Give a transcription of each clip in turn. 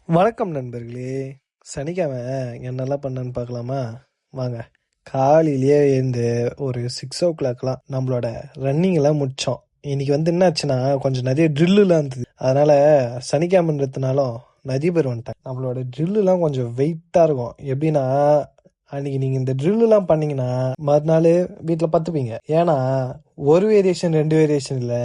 வணக்கம் நண்பர்களே. சனிக்கிழமை என்னெல்லாம் பண்ணேன்னு பார்க்கலாமா? வாங்க. காலையிலேயே எழுந்து ஒரு 6 o'clockலாம் நம்மளோட ரன்னிங் எல்லாம் முடித்தோம். இன்னைக்கு என்ன ஆச்சுன்னா கொஞ்சம் நிறைய ட்ரில்லுலாம் இருந்தது. அதனால சனிக்கிழமைன்றதுனாலும் நிறைய பேர் வந்துட்டாங்க. நம்மளோட ட்ரில்லுலாம் கொஞ்சம் வெயிட்டாக இருக்கும். எப்படின்னா அன்னைக்கு நீங்கள் இந்த ட்ரில்லுலாம் பண்ணீங்கன்னா மறுநாள் வீட்டில் பத்துப்பீங்க. ஏன்னா ஒரு வேரியேஷன் 2 வேரியேஷன் இல்லை,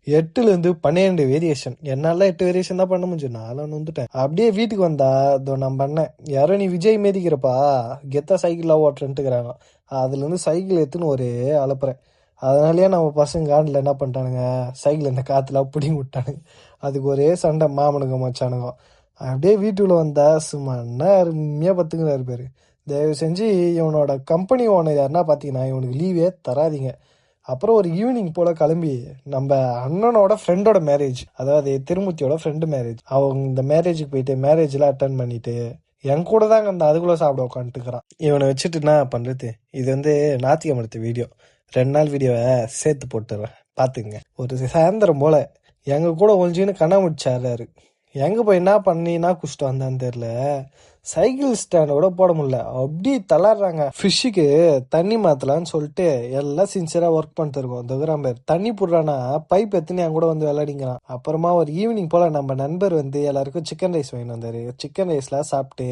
8லேருந்து 12 வேரியேஷன். என்னால 8 வேரியேஷன் தான் பண்ண முடியும். நான் வந்துட்டேன். அப்படியே வீட்டுக்கு வந்தா இதோ நான் பண்ணேன். யாரோ நீ விஜய் மேதிக்கிறப்பா கெத்தா சைக்கிள்லாம் ஓட்டுறேன்ட்டுக்கிறாங்க. அதுல இருந்து சைக்கிள் எடுத்துன்னு ஒரே அலப்புறேன். அதனாலயே நம்ம பசங்க காண்டில் என்ன பண்ணிட்டானுங்க, சைக்கிள் இந்த காத்துல பிடிங்கி விட்டானுங்க. அதுக்கு ஒரே சண்டை மாமனுங்க மச்சானுங்க. அப்படியே வீட்டுக்குள்ள வந்தா சும்மா என்ன அருமையா பத்துக்கிறாரு பேரு. தயவு செஞ்சு இவனோட கம்பெனி ஓனர் யாருன்னா பார்த்தீங்கன்னா இவனுக்கு லீவே தராதீங்க. அப்புறம் ஒரு ஈவினிங் போல கிளம்பி நம்ம அண்ணனோட ஃப்ரெண்டோட மேரேஜ், அதாவது திருமூர்த்தியோட ஃப்ரெண்டு மேரேஜ், அவங்க இந்த மேரேஜுக்கு போயிட்டு மேரேஜ்லாம் அட்டன் பண்ணிட்டு என் கூட தாங்க அந்த அதுக்குள்ள சாப்பிட உட்காந்துட்டுக்கிறான். இவனை வச்சுட்டு என்ன பண்றது? இது ஞாத்திகம் எடுத்த வீடியோ, 2 நாள் வீடியோவை சேர்த்து போட்டுறேன், பாத்துங்க. ஒரு சாயந்தரம் போல எங்க கூட ஒழிஞ்சுன்னு கண்ணாமூச்சாரு. எங்க போய் என்ன பண்ணி என்ன குடிச்சிட்டு வந்தான்னு தெரியல. சைக்கிள் ஸ்டாண்ட் கூட போட முடியல, அப்படி தள்ளாடுறாங்க. ஃபிஷ்ஷுக்கு தண்ணி மாத்தலான்னு சொல்லிட்டு எல்லாம் சின்சியரா ஒர்க் பண்ணிட்டு இருக்கோம். துகராம் பேர் தண்ணி போடுறானா பைப் எத்தனை என் கூட விளையாடிங்கிறான். அப்புறமா ஒரு ஈவினிங் போல நம்ம நண்பர் எல்லாருக்கும் சிக்கன் ரைஸ் வாங்கிட்டு வந்தாரு. சிக்கன் ரைஸ்லாம் சாப்பிட்டு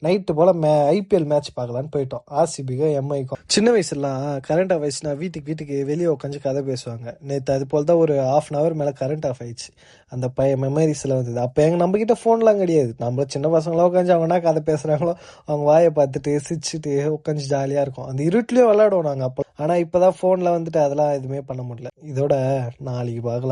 நைட்டு போல ஐபிஎல் மேட்ச் பார்க்கலான்னு போயிட்டோம். ஆர்சிபிக்கும் எம்ஐக்கும். சின்ன வயசுலாம் கரண்ட் ஆஃப் ஆயிடுச்சுன்னா வீட்டுக்கு வீட்டுக்கு வெளியே உட்காந்து கதை பேசுவாங்க. நேற்று அது போல தான் ஒரு 1/2 hour மேலே கரண்ட் ஆஃப் ஆயிடுச்சு. அந்த மெமரிஸ்ல வந்தது. அப்போ நம்ம கிட்ட ஃபோன்லாம் கிடையாது. நம்ம சின்ன பசங்களாம் உட்காந்து அவங்கன்னா கதை பேசுறாங்களோ அவங்க வாயை பார்த்துட்டு சிரிச்சுட்டு உட்காந்து ஜாலியா இருக்கும். அந்த இருட்டுலயும் விளையாடுவோம் நாங்க அப்போ. ஆனா இப்பதான் ஃபோன்ல அதெல்லாம் எதுவுமே பண்ண முடியல. இதோட நாளைக்கு பார்க்கலாம்.